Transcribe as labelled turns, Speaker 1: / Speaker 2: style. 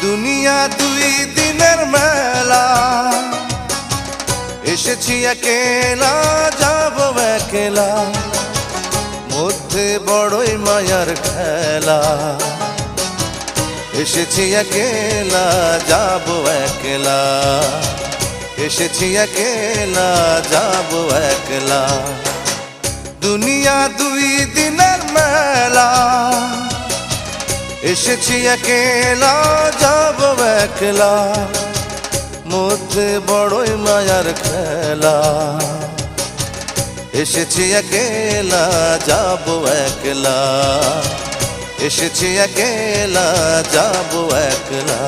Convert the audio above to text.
Speaker 1: দুনিয়া দুই দিনের মেলা, এসেছি একেলা যাব একলা, মধ্যে বড়ই মায়ার খেলা। এসেছি একেলা যাব একলা, এসেছি একেলা যাব একলা। দুনিয়া দুই দিনের মেলা, এসেছি একেলা যাব একলা, মধ্যে বড়ই মায়ার খেলা। এসেছি একেলা যাব একলা, এসেছি একেলা যাব একলা।